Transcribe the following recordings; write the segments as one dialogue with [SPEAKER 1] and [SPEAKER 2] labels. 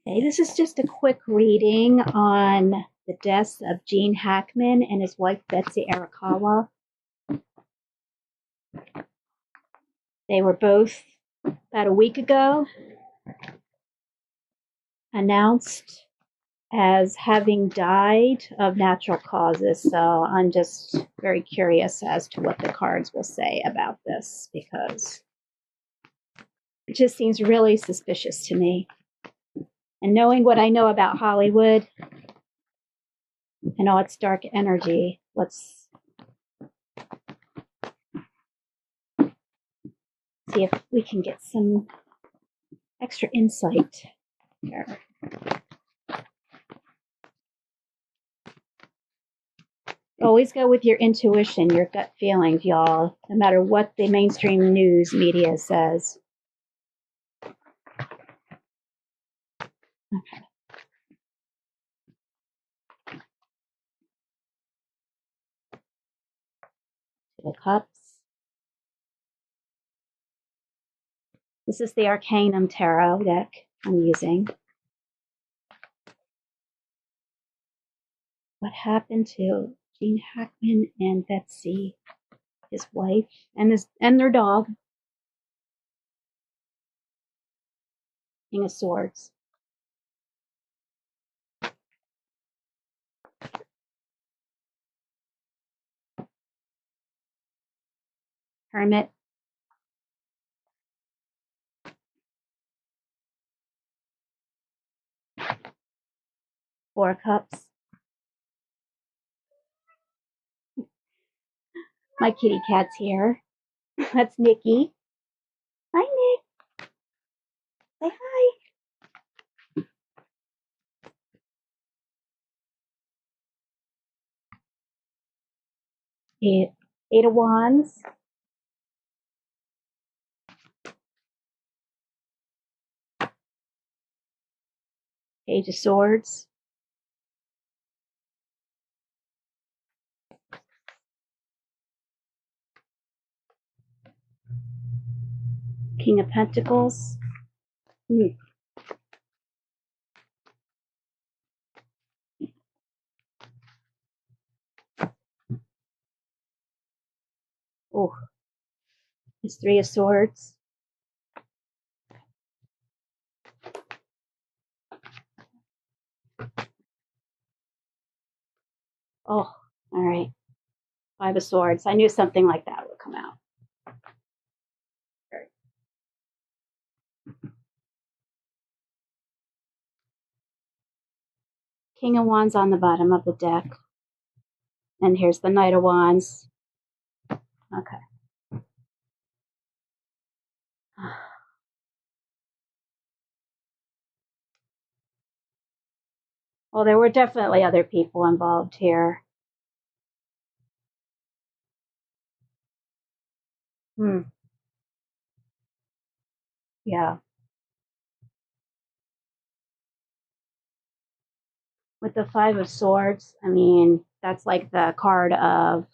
[SPEAKER 1] Okay, this is just a quick reading on the deaths of Gene Hackman and his wife Betsy Arakawa. They were both, about a week ago, announced as having died of natural causes. So I'm just very curious as to what the cards will say about this, because it just seems really suspicious to me. And knowing what I know about Hollywood and all its dark energy, let's see if we can get some extra insight here. Always go with your intuition, your gut feelings, y'all, no matter what the mainstream news media says. Okay. The Cups. This is the Arcanum Tarot deck I'm using. What happened to Gene Hackman and Betsy, his wife, and their dog? King of Swords. Hermit. Four Cups. My kitty cat's here. That's Nikki. Hi, Nick. Say hi. Eight of Wands. Page of Swords. King of Pentacles. Oh, it's Three of Swords. Oh, all right. Five of Swords. I knew something like that would come out. King of Wands on the bottom of the deck. And here's the Knight of Wands. Okay. Well, there were definitely other people involved here. Yeah. With the Five of Swords, I mean, that's like the card of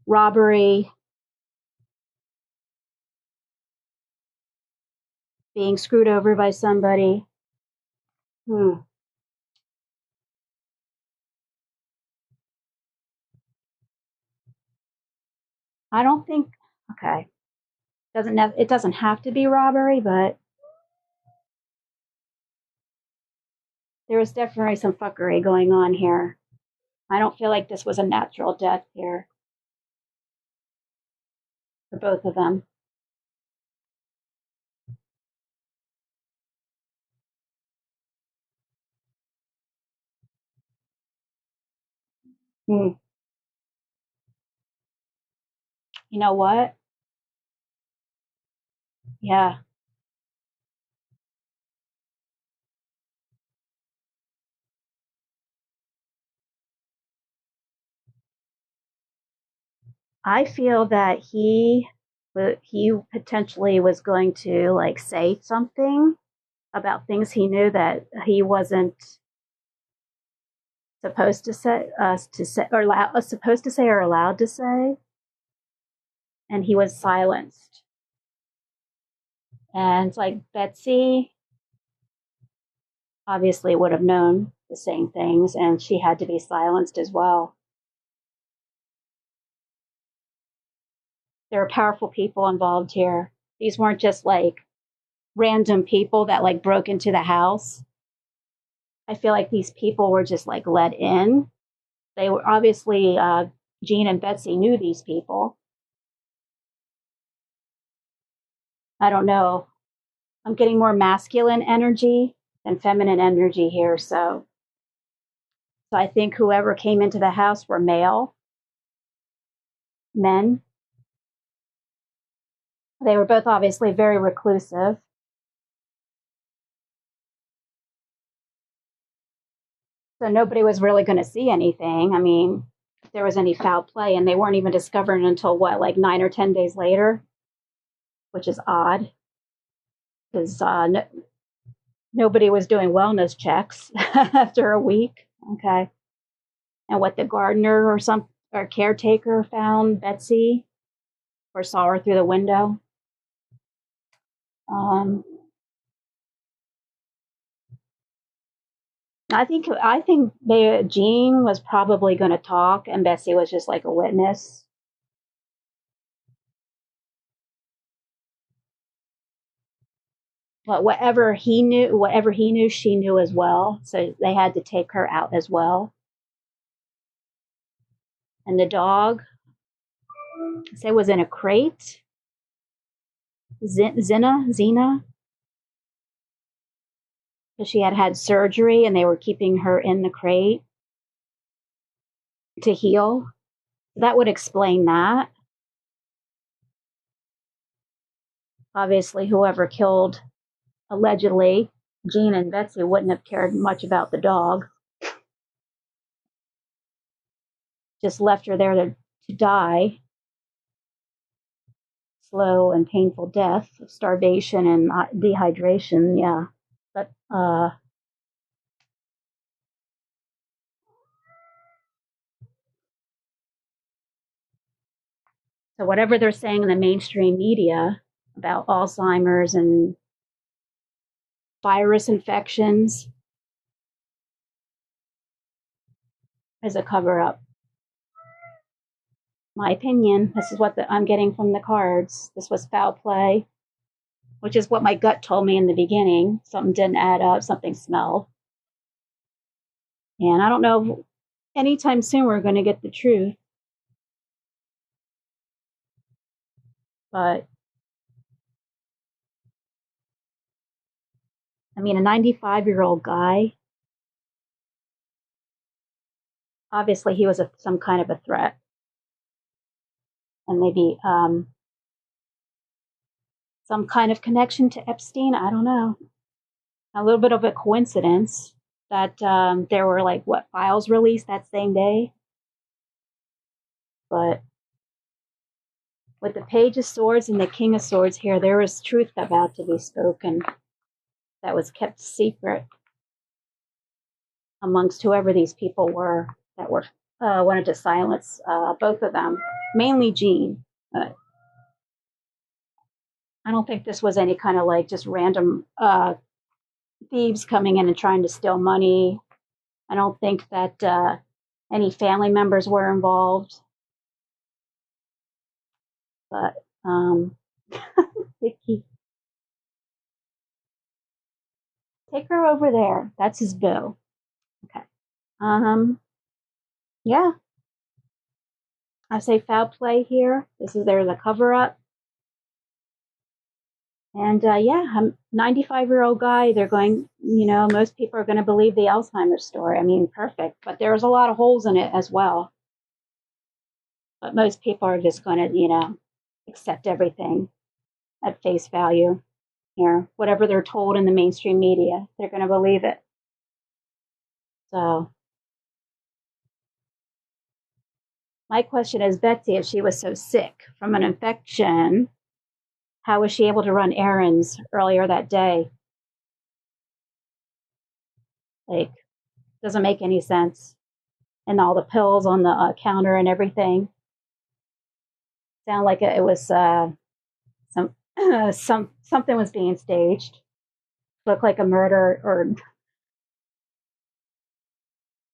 [SPEAKER 1] robbery, being screwed over by somebody. I don't think, okay. It doesn't have to be robbery, but there was definitely some fuckery going on here. I don't feel like this was a natural death here for both of them. You know what? Yeah. I feel that he potentially was going to like say something about things he knew that he wasn't supposed to say, supposed to say or allowed to say, and he was silenced. And it's like Betsy obviously would have known the same things, and she had to be silenced as well. There are powerful people involved here. These weren't just like random people that like broke into the house. I feel like these people were just like let in. They were obviously, Jean and Betsy knew these people. I don't know. I'm getting more masculine energy than feminine energy here. So I think whoever came into the house were male men. They were both obviously very reclusive. So nobody was really going to see anything. I mean, if there was any foul play, and they weren't even discovered until what, like 9 or 10 days later, which is odd because nobody was doing wellness checks after a week. Okay. And what the gardener or caretaker found Betsy or saw her through the window. I think Jean was probably going to talk, and Betsy was just like a witness. But whatever he knew, she knew as well. So they had to take her out as well. And the dog, say, was in a crate. Zena, because she had surgery, and they were keeping her in the crate to heal. That would explain that. Obviously, whoever killed, allegedly, Jean and Betsy wouldn't have cared much about the dog. Just left her there to die. Slow and painful death of starvation and dehydration. Yeah. But so whatever they're saying in the mainstream media about Alzheimer's and virus infections is a cover-up. My opinion, this is what I'm getting from the cards. This was foul play, which is what my gut told me in the beginning. Something didn't add up, something smelled. And I don't know if anytime soon we're going to get the truth. But I mean, a 95-year-old guy, obviously he was some kind of a threat. And maybe some kind of connection to Epstein. I don't know. A little bit of a coincidence that there were files released that same day. But with the Page of Swords and the King of Swords here, there was truth about to be spoken that was kept secret amongst whoever these people were that were wanted to silence both of them, mainly Jean. I don't think this was any kind of just random thieves coming in and trying to steal money. I don't think that any family members were involved. But Vicky, take her over there. That's his boo. Okay. Yeah. I say foul play here. There's a cover up. And I'm 95-year-old guy. They're going, most people are going to believe the Alzheimer's story. I mean, perfect. But there's a lot of holes in it as well. But most people are just going to, accept everything at face value here. Whatever they're told in the mainstream media, they're going to believe it. So my question is, Betsy, if she was so sick from an infection, how was she able to run errands earlier that day? Doesn't make any sense. And all the pills on the counter and everything. Sound like it was some something was being staged. Looked like a murder, or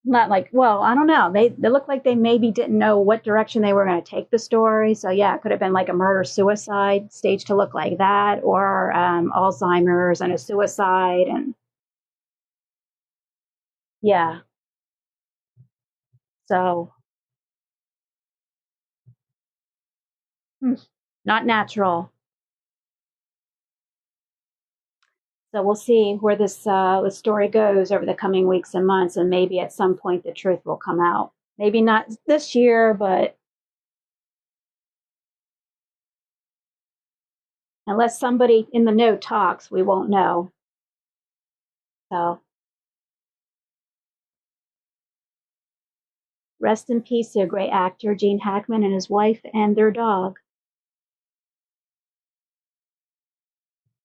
[SPEAKER 1] not like, well, I don't know. They looked like they maybe didn't know what direction they were going to take the story. So yeah, it could have been like a murder suicide staged to look like that, or Alzheimer's and a suicide, and yeah. So not natural. So we'll see where the story goes over the coming weeks and months, and maybe at some point the truth will come out. Maybe not this year, but unless somebody in the know talks, we won't know. So rest in peace to a great actor, Gene Hackman, and his wife and their dog.